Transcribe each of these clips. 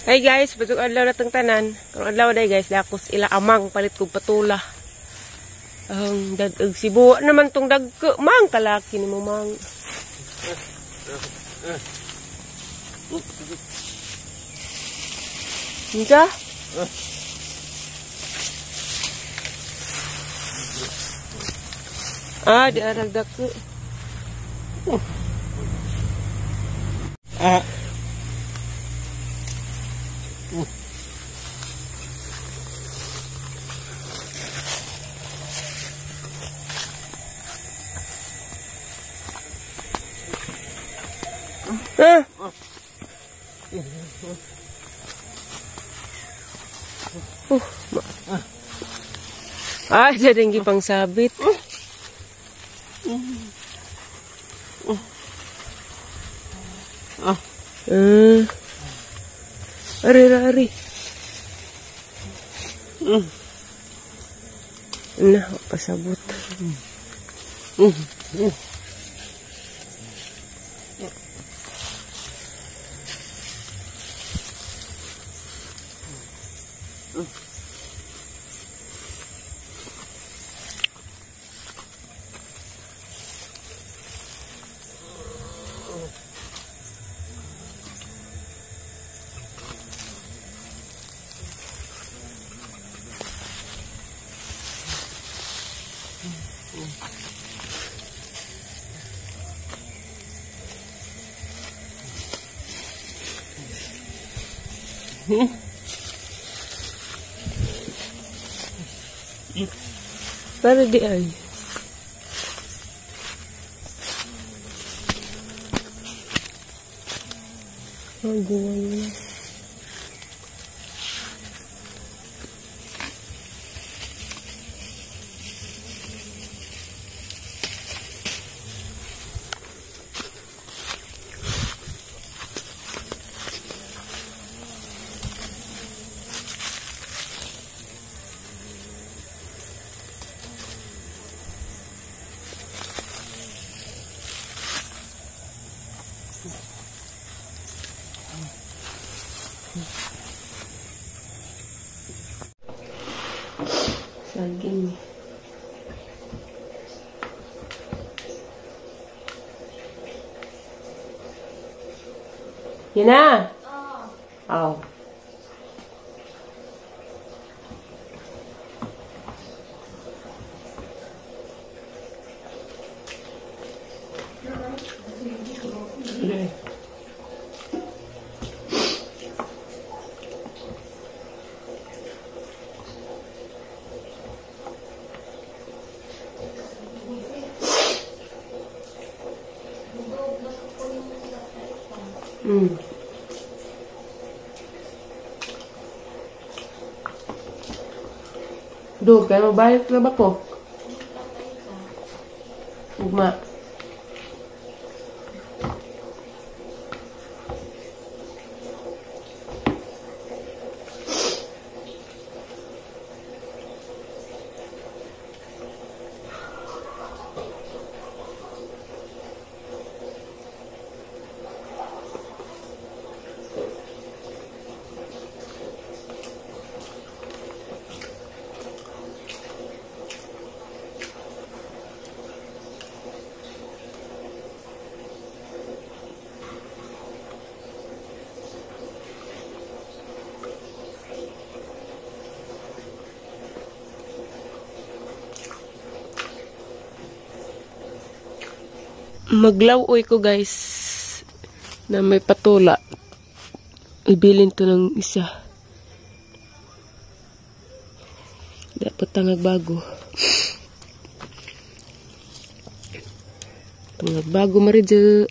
Hey guys, batuk adlaw na tong tanan. Kung adlaw day guys, dakos ila amang palit kog patula. Ang dadag sibo naman tong dagko mang kalaki ni mo mang. Hinga? Di arag dagko. Jadi pang sabit. Ari. Nah, pasabot. Para di ay. Gawin. Saging. Yan na. Oh. Duh, kayak mabayad na ba ko? Ugma. Maglawoy ko guys na may patula. Ibilin to ng isa. Dapat tangag bago. Tangag bago maridyo.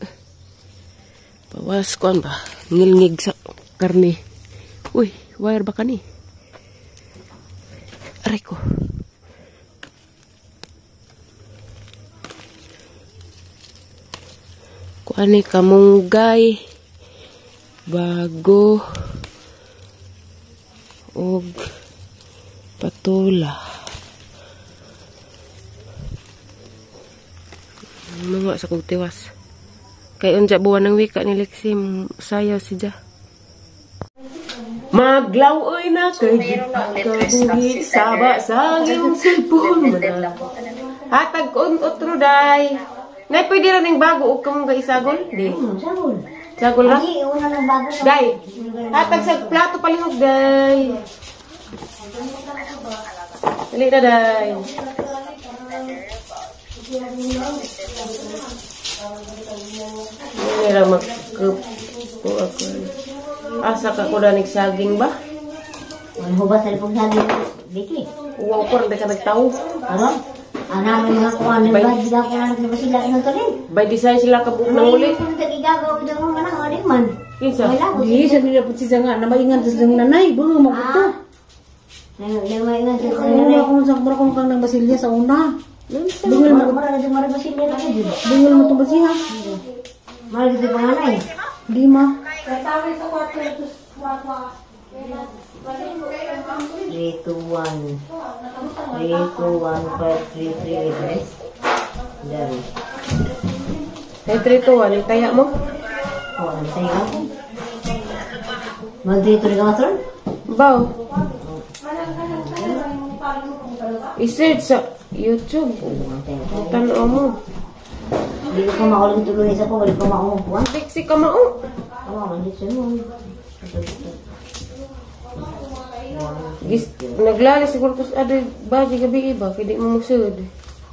Pawas ko ba? Ngilngig sa karne. Uy, wire ba ka ni? Aray ko. Ani kamunggay bago og patula mga sa kog tiwas kay unja buwan ng wika ni Lexi sayaw si ja Maglaw-oy na kay kabuhi saba sa iyong cellphone. Hatag ko otro day. Nay pwede ra ning bago og kamong gaisagol? Di. Sagol. Sagol ra. Hindi, una ng bago. Day. Hatag sa plato palihog day. Dali na day. Hindi lang mag-cook ko ako. Asa ka ko danig saging ba? Ano ba sa lipong sabi mo? Biki. Uwaw ko rin ka nagtao. Ano? Ang namin nga kung ano ba, hindi ka lang na ba sila inutulin? By design sila kabuok ng uli. Kung nagigagaw ito mo man ang man. Kinsa? Di, sa nila po siya nga, na maingat sa ng nanay, bunga mo ito. Yung maingat sa Una akong sa kumara kong kang ng basilya sa una. Bungol mo, Mara ba sila na dito? bungol mo itong basiha. Mara dito panganay. Di ma. 3, 2, 1. 3, 2, 1, 5, 3, 3, 8. Dari. Ay, 3 to 1. Kaya mo? Oh, ano sa'yo ako? Mag-dito rin ka matron? Baw. I-search sa YouTube. Tanaw mo. Hindi ko makulang tuloy sa ko, balik ko makumpuan. Sexy ka mao. Oo, hindi siya mo. Naglali siguro tos ada baji gabi iba. Kaya di mo musud.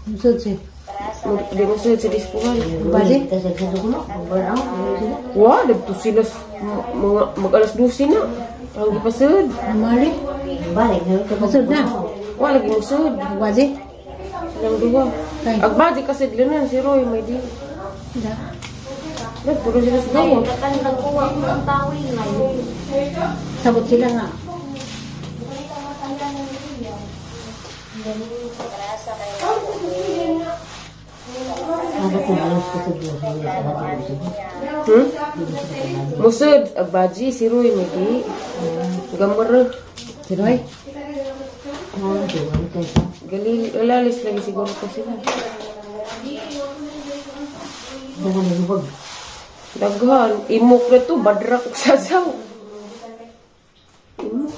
Musod siya. Di musud sa dispuhan. Baji? Kita sa ko no, burn out. Wah, dagto sila mga mag-alas 12 na. Ang gipasud. Amari. Balik na ito. Musod na. Wa lagi musud. Baji? Silang duwa. Kay. Ag baji kasi dilinan si Roy may di. Da. Nagpuro sila sa gawa. Katandang kuha ko ang tawi ngayon. Sabot sila nga. Ano kung alas ko sa Diyos? Musud. Ag baji si Roy may di. Gambar. Si Roy? Ano ito? Ano ito? Lalis lagi siguro ko sila. Dahan na lubog. Daghan. Imok na to. Badrak og sasaw. Imok.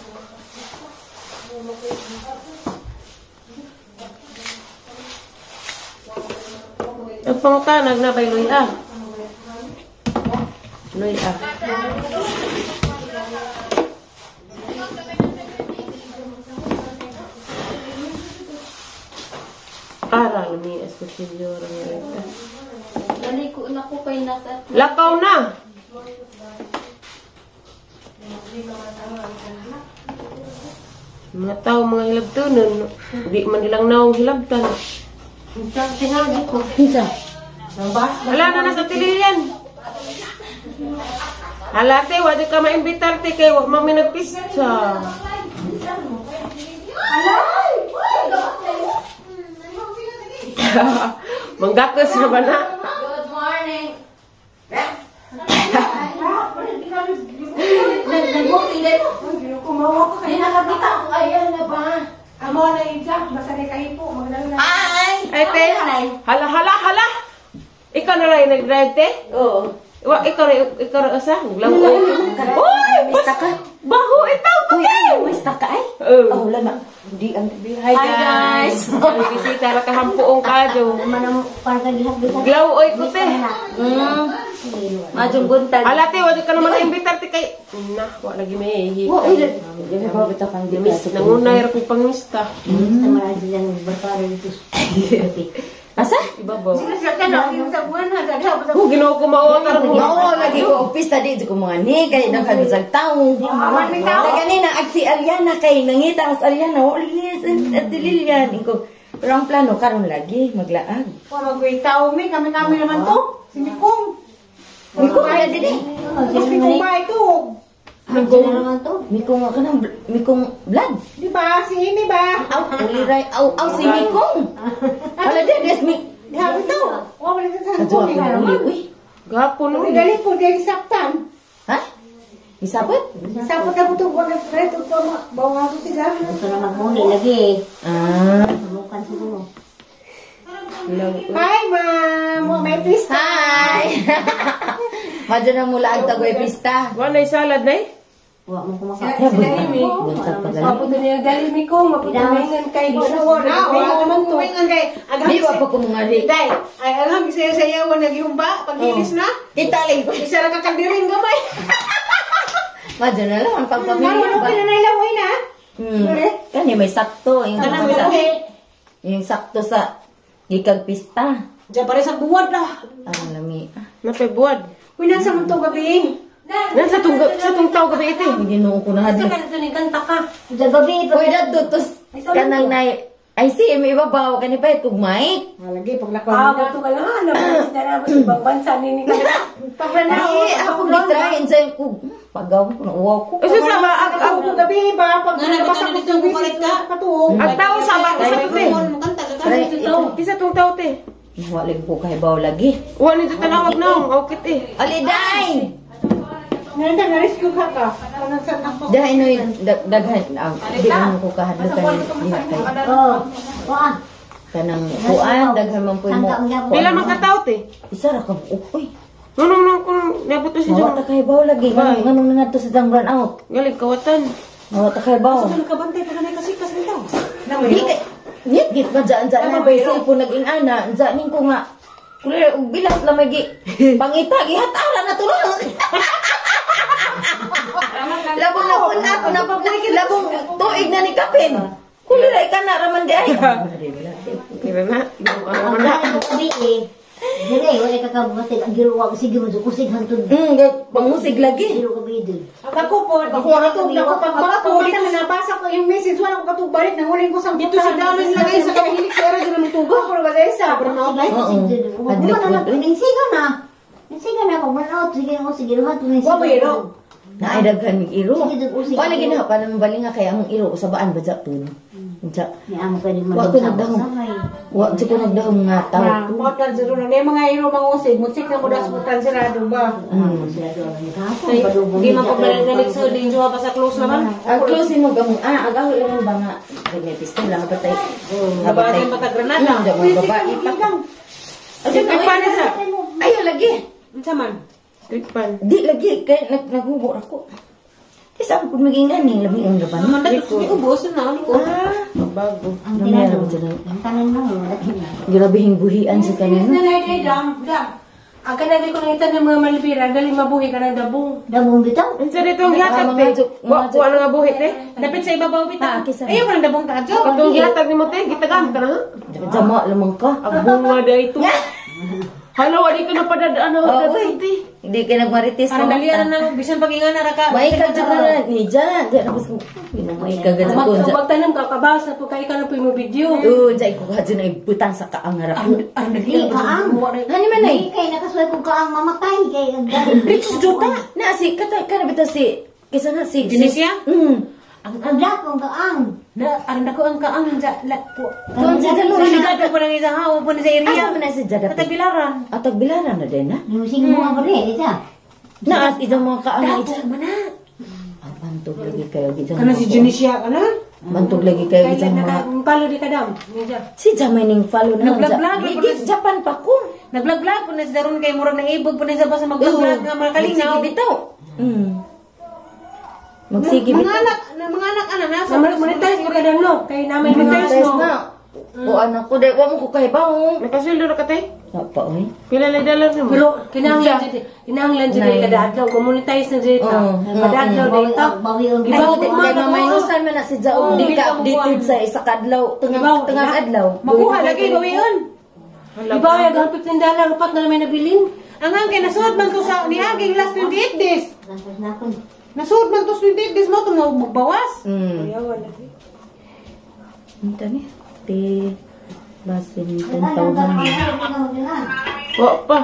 Ang pangutanag na bay Loy ah. Loy ah. Ara lumi especially orang mereka. Naliko na ko kay nasa Lakaw na. Mga tao mga hilabtanon. Di man nilang nawang hilabtan. Tingali ko. Isa. Wala na sa tiliyan. Halate, wala ka maimbitar te kay wag mami nagpista. Manggakas na ba na? Good morning. Nagbuti din. Hindi nakakita ko ayan na ba? Amo na yung jack, basta na kahipo. Magdala na. Ay! Ay, te. Hala. Ikaw na lang yung nag-drive, te? Oo. Ikaw na asa? Naglaw ko. Uy! Baho, ikaw ko, te! Mas taka ay? Oh. Wala na. Hindi ang... Hi, guys! Bisita na kahampuong kadyo. Manang parang kagihap-bihap. Glaw, oy ko, te. Majong buntag. Hala, te, wala ka naman na-imbitar, te, kay... Na, wala lagi may hihik. Hindi na ba bitaw kang Miss, nangunay ra kong pangmista. Sa marami silang barkada dito. Asa? Ibabaw. Oh, Ginoo ko mauwatar mo. Oo, lagi ko pista dito ko mga ni kay nagkagusag tao. Kanina agsi Ariana kay nangita as Ariana wala linis at Lilian ko. Pero ang plano karon lagi maglaag. Parang ko'y tao mi, kami naman to. Si Mikong. Miko na dili. Mas Mikong ba ito? Mikong naman to. Mikong ka na Mikong blood. Di ba? Si Ini ba? Aw, uliray. Aw, si Mikong. Wala din, yes, Di habi to. O, balik sa Adyo Mikong. ako na uli. Uy, Gapon no. Dali po, dali saktan. ha? Isabot? Sapot na po ito, wag na ito. Bawa ko sila. Gusto na magmuli lagi. Ah. Tumukan siguro. Hi, ma'am. May pista. Hi! Madyo na mula ang tagoy pista. Wala salad na eh. Wa mo Sila kumakain. Mimi. Buntag pa galing. Mapunta niya galimi ko, maputumingan kay Wala naman to. Di ba pa kumungari? Day, ay alam sayaw-sayawan naghihumba paghilis na. Italay ko. Isa ra ka kaldiring gamay. Madyo na lang ang pagpapili Marunong ba? ka na nailaway na. Kani may sakto. Kanang malaki. Yung sakto sa ikag pista. Diyan pare sa buwad lah. Ang lami. Napagbuwad. Kunan sa mong to gabi. Sa tong tao gabi ito. Ginoo ko na Sa hadi. kanito ni kanta ka. Sa gabi pa. Uy, datutos. Kanang na ay si, may ibabaw ka ni pa itong mic. Lagi pag Ah, lakon. bato ka lang. Ano ba na ba sa ibang bansa ni ka? Ay, ako gitrahin sa ko. Pagaw ko na uwaw ko. Kasi sa ba, Ako gabi ba pag nabasa ko sa gabi ka katuog. ang tao sa ba, sa tute. Makanta ka ka. Try. Kisa tong tao te. Walig po kay baw lagi. Wala nito tanawag na, awkit eh. Aliday! Nanda na rescue ka ka. Kanang sa nako. Dahil no yung daghan. Di mo ko kahadlo ka ni kay. Oh. Wa. Kanang kuan, daghan man po mo. Pila man ka tao te. Isa ra ka ukoy. Nunong nung kung nabuto si Mawa Jong. ta kay baw lagi. Bye. Nganong nga to sa dang run out. Galing kawatan. Mawa ta kay baw. Ano ka bantay pag nakasikas nito? Di kay git ba dyan na ba cellphone naging ana. Dyan ko nga. Kulit og bilat la magi. Pangita gihatara na tulong. Labong na una ako na pabalik labong tuig na ni kapin. Kuliray ka na raman di ay. Kira na. Ang dahil mo gabi eh. Dire, wala ka kabuhatin. Ang giruwa ko sige mo. Kusig hantod. Pangusig lagi. Giro gabi din. Ako po, ako katug na ko pag bako dito na nabasa ko yung message wala ko katug balik nang huling ko sa dito sa dalan lagay sa kahilik sa era dito tugo ko ba dai sa burnout ay. Siga na. Siga na pag burnout. Sige mo, sige hantod. Wa ba iro? Na ay daghan ng iro. Sige, usig. Wala ginawa pa naman bali nga kaya ang iro sa baan ba dyan? Dyan. Ni amo pwede Wa ko nagdahom. Wa ko nagdahom nga tao. Na, portal zero na mga iro mga usig mo check na mo das portal sirado ba. Di man pag nalik sa din jowa pa sa close naman. Ang close mo gamon. Agaw lang ba nga. May pistol lang patay. Nabasan pa ta granada. Mga babae pa. Tikpan na sa. Ayaw lagi. Unsa man? Tikpan. Di lagi. Kaya naghubo ako. Di sa ako maging ganing. Labi ang laban. Di ubos na ko. Bago. Ang tinanong. Ang tanan mo, malaki na. Grabing buhian sa kanina. Nanay, dam. Ang kanagay ko nakita ng mga malipira, galing mabuhi ka ng dabong. Dabong bitaw. Ang sa dito ang gihatag te. Wa ko ano nga buhit te. Dapit sa ibabaw bitaw. Kisa. Ayaw man dabong ka jo. Katong gihatag nimo te, gitagam ka na. Jama lamang ka. Ang bunga day ito. Halo, wali ka na padadaan na Oo, wag uy. Hindi ka nagmarites. Parang dalian na bisan pagingan na ra ka. May kagana ni Jan. Diyan ako sa... May kagana ko. Magtanong ka, kabas na po kayo ka na po yung video. Oo, dyan ko kadyo na ibutang sa kaangarap. Di kaang. Hani man Di ay. kay nakasway ko kaang mamatay kay ang Rich Jota. Na si katay ka na bitaw si kisa na si Dinisya? ang dakong kaang. Na aranda ko ang kaang sa po. Doon sa Sa dalo. ligado po nang isa hawo po na sa area. Asa man na si Jada. Katagbilaran. Atag bilaran na din na. Yung mo nga ba rin, ita? Na at idang mga kaangarap. Dato mana. Bantog lagi kayo gidang. Kana si Junisha kana? Bantog lagi kayo Kaya gidang mga. palo di ka dam. Medya. Si Jamay ning follow na. Nag-vlog-vlog, Gigit Japan pa ko. Nag-vlog-vlog po na si Daron kay murag nang ibog po na sa basta mag-vlog nga mga kalinaw. Sige bitaw. Magsige Mga bitaw. anak, mga anak ana nasa Monetize pa ka dam no? Kay namin Monetize monetize no? na. O anak ko, dahil wa mo ko kay baong. Nakasildo na ka te. Sapa, oy. Pila na dalan mo. Pero kinahanglan dito kadadlaw, mo-monetize na dito. Kadadlaw dito. Bawi ang Ay, di kay mamaynusan man na si Jao. Di ka updated sa isa kadlaw. Tengah adlaw. makuha lagi gawion. Iba ay gahapit ng dala, rupat na namin nabilin. Ang angkay nasuot man to sa niaging last 28 days. Tapos na ako. Nasuot man to sa 28 days mo to magbawas. Ayawan na. Ito ni. Te. Basin. Ang Tentauhan. Wa pa.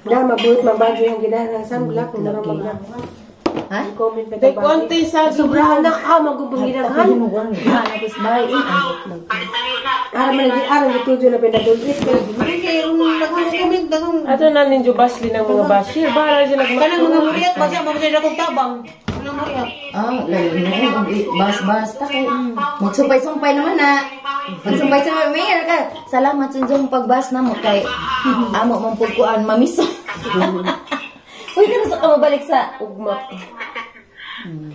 Na, mabuot, mabadyo yung ginana. Sunblock, na naman mag Ha? comment na Tay konti sa Sobrahan na ka, magubang Hindi ginagahan. mo gawin. Tapos bahay. Aram na di, aram na tuyo na pinadulit. Mari kay nag-comment dagong ato na ninyo basli ng mga bashir. Bahala sila kanang mga muriat ba siya magdala kong tabang. Kanang muriat. Layo mo. Bas-bas. Takay. Magsumpay-sumpay naman na. Magsumpay-sumpay. Mayor ka. Salamat sa inyong pagbas na mo kay amo mong pagkuan. Mamiso. Uy, ka sa kamabalik sa... Ugma.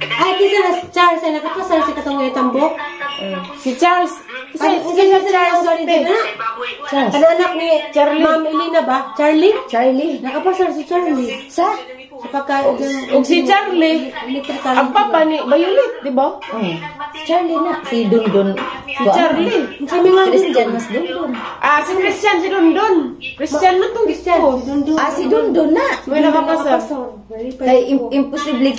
Ay, kisa na Charles ay nakapasal si katong itambok. Si Charles. Ay, Si Charles. Charles. Ano anak ni Charlie. Ma'am Elena ba? Charlie? Charlie. Nakapasal si Charlie. Sa? Sa pagkain Og si Charlie. electrical. Ang papa ni Violet, di ba? Oh. Charlie na. Si Dundun. Si Charlie. Sabi nga Christian mas Dundun. Ah, si Christian, si Dondon. Christian man tong Christian, gusto. Dundun. Ah, si Dundun na. May nakapasal. Kay imposible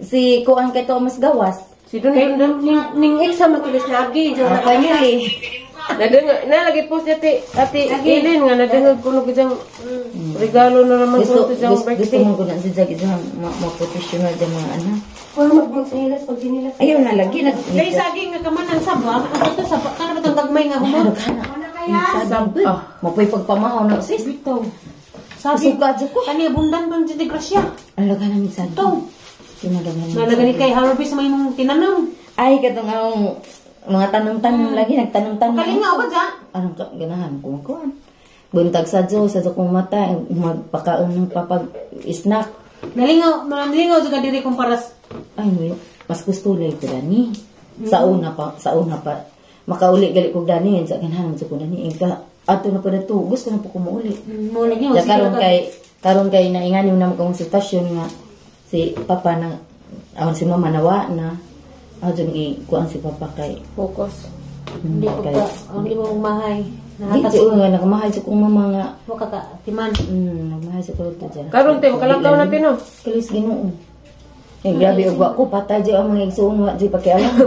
si Kuan kay Thomas Gawas. Si Dondon. Ning exam ang tulis na agi. Ang family. Nalagit po si ate Eileen nga nadungag ko nung kajang regalo na naman ko Gusto sa gusto birthday. mo ko na si Jackie sa ma-professional dyan mga anak. Kung magsinilas pag sinilas. Ayaw na lagi. Dahil saging nga kamanan sabwa, ang ito sabwa, kana ba itong gagmay nga humang? Sabi. Mapoy pagpamahaw na sis. Bito. Sabi, Suka dyan ko. kani abundan bang si Grasya. Ang laga namin sa Ito. Tinadagan Nalaga ni kay Harvest may mong tinanong. Ay, katong ang mga tanong-tanong lagi, nagtanong-tanong. Kalinga o ba dyan? Anong ganahan ko kuan. Buntag sa Diyos, sa kong mata, magpakaon ng papag-snack. Nalingaw juga diri kong paras. Ay, mas gusto ulit ko dani. Sa una pa. Makauli gali ko dani, sa ganahan mo sa ko dani. Ato na pa na to, gusto na po ko mauli. Mo lagi mo Ya karon kay nainganim na mo sitwasyon nga si papa na awan si mama nawa na adun kuan si papa kay Focus. Hindi ko ka, hindi mo mahay. di si nga nakamahal sa kong mama nga Mo ka timan. nagmahal sa ko to dyan. Karon te makalangkaw natin no. Kalis Ginoo. Eh grabe ugwa ko patay di ang mga igsoon wa di pakialam.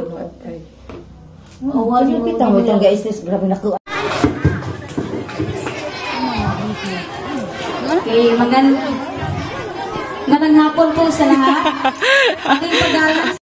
O wala Ano kita mo itong guys grabe na ko. Okay, magandang hapon po sa lahat. Aking pag